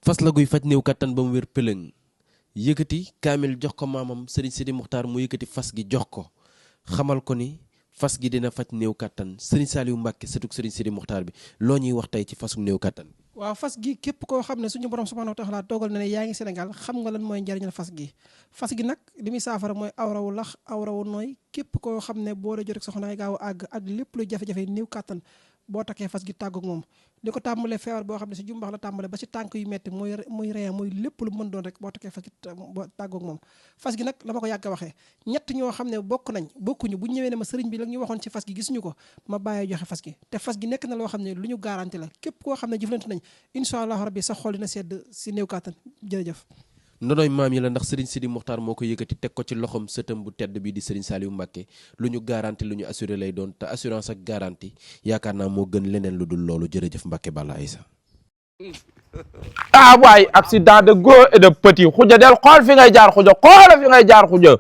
fas la guy faj néew kattan ba mu wér pëlëng yëkkati kaamil jox ko maamam Serigne Sidi Muxtaar mu yëkkati fas gi jox ko xamal ko ni fas gi dina faj néew kattan Serigne Saliou Mbacke sëtug Serigne Sidi Muxtaar bi loo ñuy wax tey ci fasu néew kattan. waaw fas gi képp koo xam ne suñu borom subhanahu wa taala toogal na ne yaa ngi Sénégal xam nga lan mooy njariñal fas gi nag li muy saafara mooy awrawu lax awrawu nooy képp koo xam ne boo dee jot ak soxna ngay gaaw a àgg ak lépp lu jafe-jafe néew kattan boo takkee fas gi tàggoog moom li ko tàmbalee feebar boo xam ne si jumbax la tàmbalee ba si tànk yu metti muy ree muy lépp lu mën doon rek boo takkee fas gi boo tàggoog moom fas gi nag la ma ko yàgg a waxee ñett ñoo xam ne bokkuñu bu ñëwee ne ma sëriñ bi la ñu waxoon ci fas gi gisuñu ko ma bàyyee joxe fas gi te fas gi nekk na loo xam ne lu ñu garanti la képp koo xam ne jëflante nañ incha allah rabbi sa xol dina sedd si néew kàttan jërëjëf ndonoy maam yi la ndax Serigne Sidi Muxtaar moo ko yëkkati teg ko ci loxom sëtam bu tedd bii di Serigne Saliou Mbacke lu ñu garanti lu ñu assuré lay doon te assurance ak garantie yaakaar naa moo gën leneen lu dul loolu jërëjëf Mbacke Balla Aïssa. ah waay accident de gros et de petit xuja del xool fi ngay jaar xuja xoolal fi ngay jaar xuja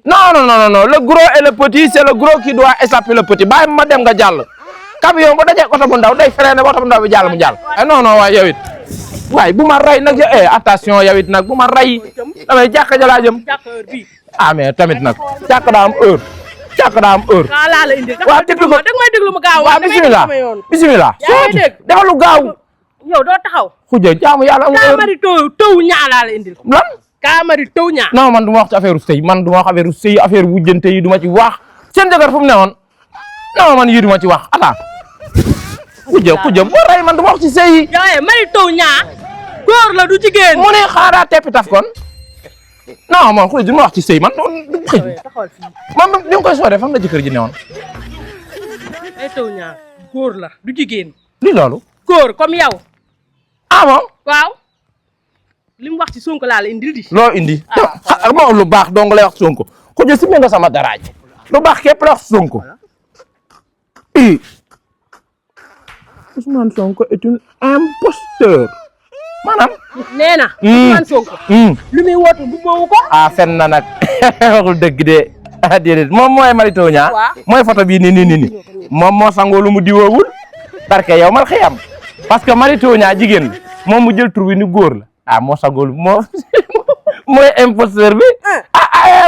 non le gros et le petit c'est le gros qui doit échapper le petit bàyyi ma dem nga jàll camion bu dajee oto bu ndaw day freiné ba oto bu ndaw bi jàll mu jàll non waay yow it waay bu ma ray nag attention yow it nag bu ma ray damay jàkka ja laa jëm ah mais tamit nag jàkka daa am heure waaw déglu ko dag may déglu mu gaaw waaw bismillah dafa lu gaaw yow doo taxaw xuja jaamu yàlla am heure kaamari taw ñaa laa la indil lan kaamari taw ñaa non man du ma wax ci affaire sëy man du ma wax affaire sëy affaire wujjante yi du ma ci wax seen jëkkër fu mu ne woon non man yii du ma ci wax attends xuja boo rey man du ma wax ci sëy yi yow mari taw ñaa góor la du jigéen mu ne xaaraa teppi taf kon non man xuja du ma wax ci sëy man du xëj man ni nga koy soodee fan la jëkkër ji ne woon ay taw ñaa góor la du jigéen li loolu góor comme yow ah bon waaw li mu wax ci Sonko laa la indil di loo indi ma lu baax dong lay wax Sonko xuja si nga sama daraaj lu baax képp la wax Sonko Ousmane Sonko est un imposteur maanaam nee na Ousmane Sonko lu muy woote bu boobu ko fen na nag waxul dëgg de déedéet moom mooy Mary Teuw Niane mooy photo bii ni moom moo sangoo lu mu diwoowul parce que yow mal xëyam parce que Mary Teuw Niane jigéen la moom mu jël tur bi ni góor la moo sangoo lu mooy imposteur bi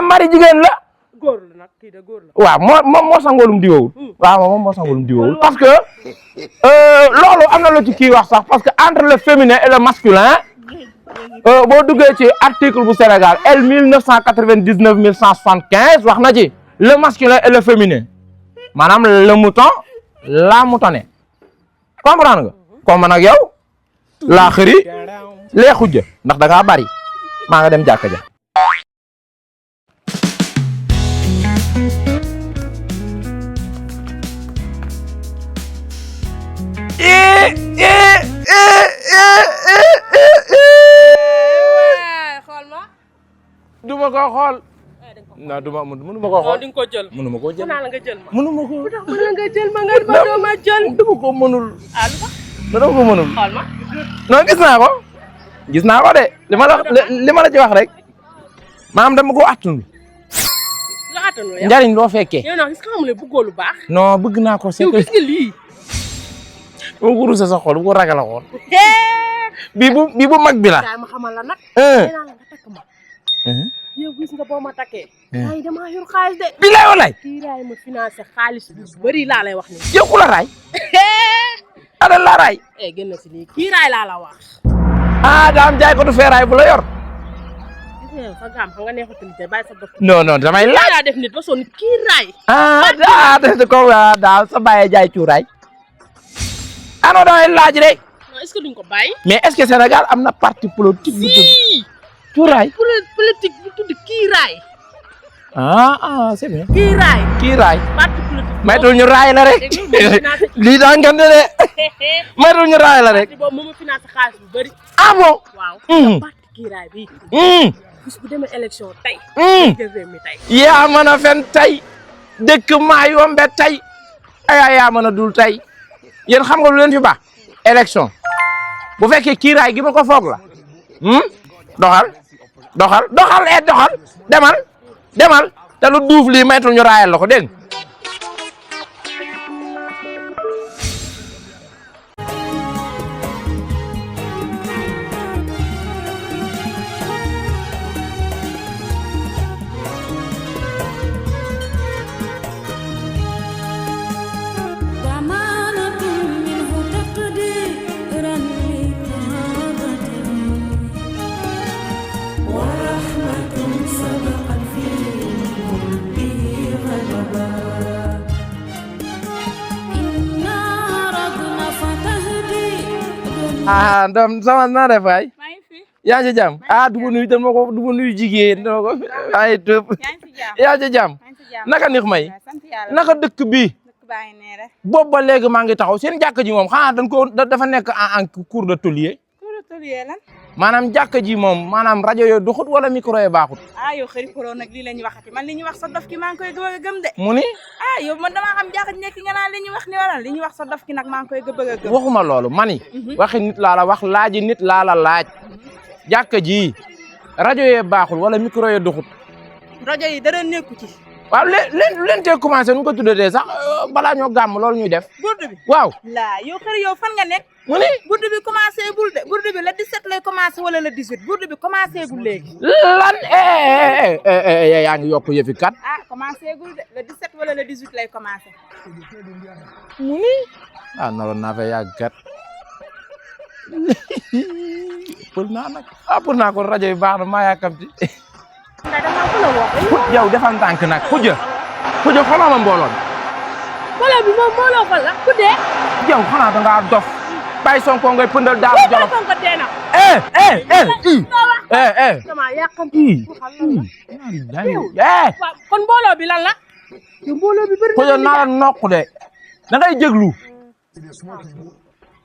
Mary jigéen la góor la nag kii de góor la waaw moom moo sangoo lu mu diwoowul moom moo sangoo lu mu diwoowul parce que loolu am na lu ci kii wax sax parce que entre le féminin et le masculin boo duggee ci article bu Sénégal L 1999 1175 wax na ci le masculin et le féminin maanaam le mouton la moutonnée comprendre nga comme man ak yow laa xëri lee xujja ndax da ngaa bari maa nga dem jàkka ja duma ko xool non mënuma ko xool di nga ko jël mënuma koo jël naa la nga jël ma mënuma ko mën na nga jël ma nga doo ma jël dama ko mënul lu tax dama ko mënul xool ma non gis naa ko de li ma la ci wax rek maanaam dama ko attunu la attanu yow njariñ loo fekkee yow nag est-ce que xam ne bëggoo lu baax non bëgg naa ko c'est yow que gis nga lii bu ko rusa sa xol bu ko ragal a xool bii bu mag bi la daay ma xamal la nag nee naa la nga takk ma yow gis nga boo ma takkee ay damaa yor xaalis de bi lay walaay kii raay ma financé xaalis bu bëri laa lay wax ni yow ku la raay ada la raay gën na si lii kii raay laa la wax daam jaay ko du feeraay bu la yor gis nga sa gaam xam nga neexatul te bàyyi sa bopp non damay laaj laa def nit ba sonn kii raay def ko daal sa bàyyee jaay cuuraay non damay laaj rek non est-ce que duñ ko bàyyi mais est-ce que Sénégal am na parti politique bu tudd cuuraay politique bu tudd kii raay c'est bien kii raay parti politique maytul ñu raay la rek lii daa ngande de maytul ñu raay la rek parti boobu moom financé xaalis bu bëri bon waaw parti kii raay bi bis bu demee élection tey jël réew mi tey yaa mën a fen tey dëkk maa yombe tey yaa mën a dul tey yéen xam nga lu leen fi baax élection bu fekkee kii raay gi ma ko foog la doxal demal te lu duuf lii maytul ñu raayal la ko dégg ah doom sama naa def waay maa ngi fi. yaa ngi ci jàmm ah du ma nuyu dama ko du ma nuyu jigéen dama ko ay tëb yaa ngi ci jàmm. yaa ngi ci jàmm maa ngi ci jàmm. naka nix may sant yàlla. naka dëkk bi dëkk baa ngi nee rek. boobu ba léegi maa ngi taxaw seen jàkka ji moom xanaa dañ ko dafa nekk en cours de tôlier cours de tôlier lan. maanaam jàkka ji moom maanaam rajo yooyu duxut wala micro yi baaxut ah yow xëri koro nag lii la ñuy waxati man li ñuy wax sa dof ki maa ngi koy bëgg a gëm de. mu ni ah yow man damaa xam jàkka ji nekk nga naan li ñuy wax ni waral li ñuy wax sa dof ki nag maa ngi koy bëgg a gëm. waxuma loolu mani waxi nit laa la wax laaji nit laa la laaj jàkka ji rajo yee baaxul wala micro yi duxut rajo yi dara nekku ci. waaw leen tee commencé nu ko tuddee sax balaa ñoo gàmm loolu ñuy def burdu bi. waaw laa yow xëri yow fan nga nekk. mu ni burdu bi commencé gul de burdu bi le 17 lay commencé wala le 18 burdu bi commencé gul léegi. lan yaa ngi yokk yëfi kat ah commencé gul de le 17 wala le 18 lay commencé. mu ni ah naroon naa fa yàgg kat pour naa nag pour naa ko rajo yi baax na maa yàkkamti yow defal tànk nag xuja xooloo ma mbooloo bi mbooloo bi moom mbooloo ko la ku dee. yow xanaa da ngaa dof bàyyi Sonko ngay pëndal daal jolof Sonko dee na. dama yàqamti. waaw kon mbooloo bi lan la. yow mbooloo bi bëri xuja naa la nokk de da ngay jéglu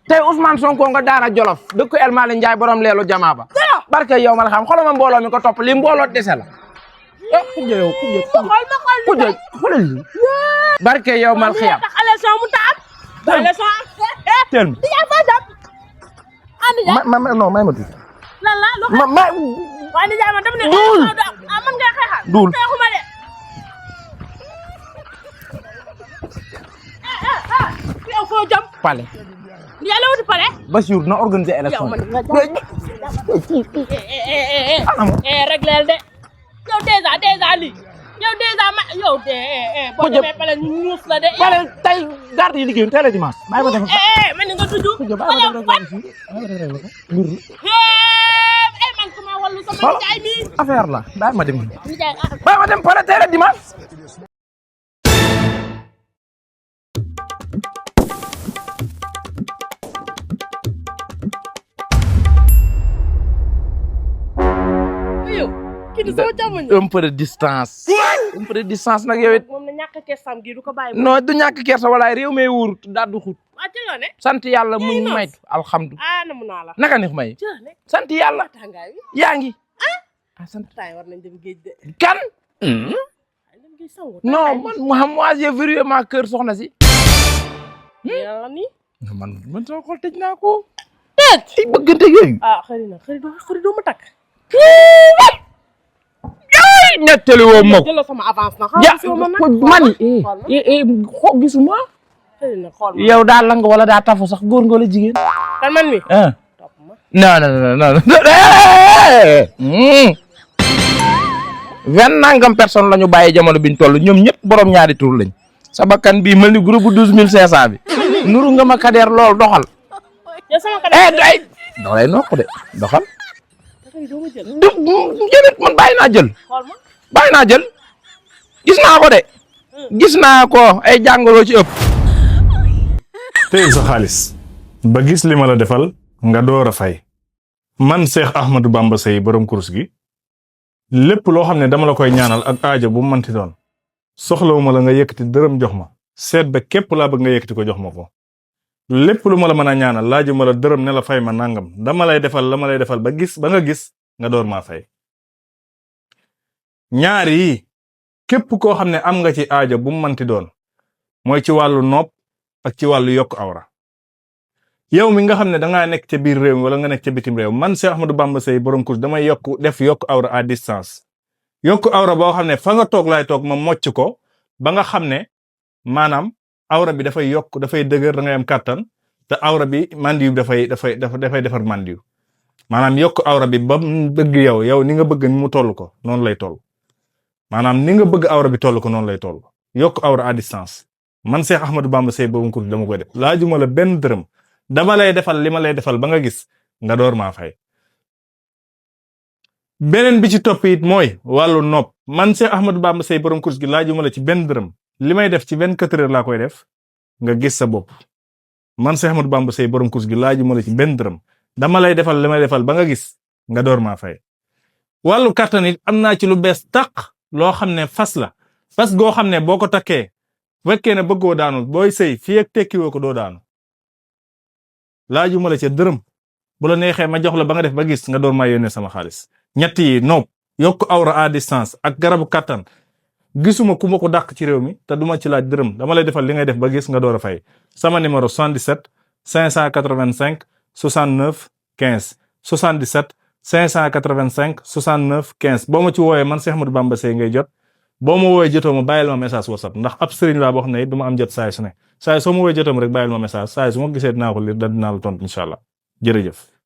tey Ousmane Sonko nga daara jolof dëkk El Malick Ndiaye borom leelu jamaa ba barke yow ma la xam xoolal ma mbooloo mi ko topp li mbooloo dese la xuja yow xuja xoolal li barke yow mal xiyam tax élection mu ta am. élection am. teel di yaa fa dem. non may ma tuuti lan la lu waaye nijaay man dama ne. Duul. man ngay xeexal. Duul. xeexuma de. yow foo jëm. pale yàlla wuti pare. Bassirou na organiser élection régleel de. yow dèjà lii. yow dèjà ma yow de. boo demee pale ñu ñuus la de. pale tey garde yi liggéeyul tey la dimanche bàyyi ma def man ni nga tudd. man ku ma wallu sama nijaay mi. affaire la bàyyi ma dem nijaay bàyyi ma dem pale tey la dimanche yow kii di sama càmmoñ. un peu de distance un peu de distance nag yow it moom na ñàkk keesam gi du ko bàyyi. non du ñàkk kersa walaay réew mee wóor daal du xut waa ci la ne. sant yàlla mu ñu may alhamdulilah ah namu naa la. naka neex may ci la ne. sant yàlla tàngaay bi. yaa ngi sant taay war nañ dem géej de. kan dem géej sangu. non man moi j'ai verrouillé ma cœur soxna si yàlla ni. man sama xol tëj naa ko ay bëggante yooyu ah xëy doo ma takk. nettali woo ma ko jëlal sama avance na. ja xool ma nag. mani xool ma gisuma xëy na xool ma. yow daa lang wala daa tafu sax góor nga wala jigéen kan man mi. topp ma. non 20 nangam personne la ñu bàyyi jamono biñ toll ñoom ñëpp borom ñaari tur lañ sa bakkan bii mel ni groupe 12500 bi nuru nga ma kadeer lool doxal yow sama kaddu. day doo lay nokk de doxal doo ma jël. jëlit man bàyyi naa jël xool ma. bàyyi naa jël gis naa ko de gis naa ko ay jàngoro ci ëpp tey sa xaalis ba gis li ma la defal nga door a fay man Cheikh Ahmadou Bamba Seye borom kurus gi lépp loo xam ne dama la koy ñaanal ak aajo bu mu mënti doon soxlawuma la nga yëkkati dërëm jox ma seet ba képp laa bëgg nga yëkkati ko jox ma ko lépp lu ma la mën a ñaanal laajuma la dërëm ne la fay ma nangam dama lay defal la ma lay defal ba nga gis nga door maa fay ñaar yi képp koo xam ne am nga ci aajo bu mu mënti doon mooy ci wàllu nopp ak ci wàllu yokk awra yow mi nga xam ne dangaa nekk ca biir réew mi wala nga nekk ca bitim réew man Cheikh Ahmadou Bamba Seye borom kurus damay yokk awra à distance yokk awra boo xam ne fa nga toog laay toog ma mocc ko ba nga xam ne maanaam awra bi dafay yokk dafay dëgër da ngay am kàttan te awra bi mandiw dafay defar mandiw maanaam yokk awra bi ba mu bëgg yow ni nga bëgg ni mu toll ko noonu lay toll maanaam ni nga bëgg awra bi toll ko noonu lay toll yokk awra à distance man Cheikh Ahmadou Bamba Seye borom kurus dama koy def laajuma la benn dërëm dama lay defal li ma lay defal ba nga gis nga door maa fay beneen bi ci topp it mooy wàllu nopp man Cheikh Ahmadou Bamba Seye borom kurus gi laajuma la ci benn dërëm li may def ci 24 heures laa koy def nga gis sa bopp man Cheikh Ahmadou Bamba Seye borom kus gi laajuma la ci benn dërëm dama lay defal li may defal ba nga gis nga door maa fay. wàllu kattan it am naa ci lu bees tàq loo xam ne fas la fas goo xam ne boo ko takkee fekkee ne bëggoo daanu booy sëy fii ak tekkiwoo ko doo daanu laajuma la ca dërëm bu la neexee ma jox la ba nga def ba gis nga door maa yónnee sama xaalis. ñett yi nopp yokk awra à distance ak garabu kattan gisuma ku ma ko dàq ci réew mi te duma ci laaj dërëm dama lay defal li ngay def ba gis nga door a fay. sama numéro 77 585 69 15 77 585 69 15 boo ma ci wooyee man Cheikh Ahmadou Bamba Seye ngay jot boo ma wooyee jotoo ma bàyyil ma message WhatsApp ndax ab sëriñ laa boo xam ne it du ma am jot saay su ne saay soo ma wooyee jotoo ma rek bàyyil ma message saay su ma gisee dinaa ko lire da dinaa la tontu incha allah jërëjëf.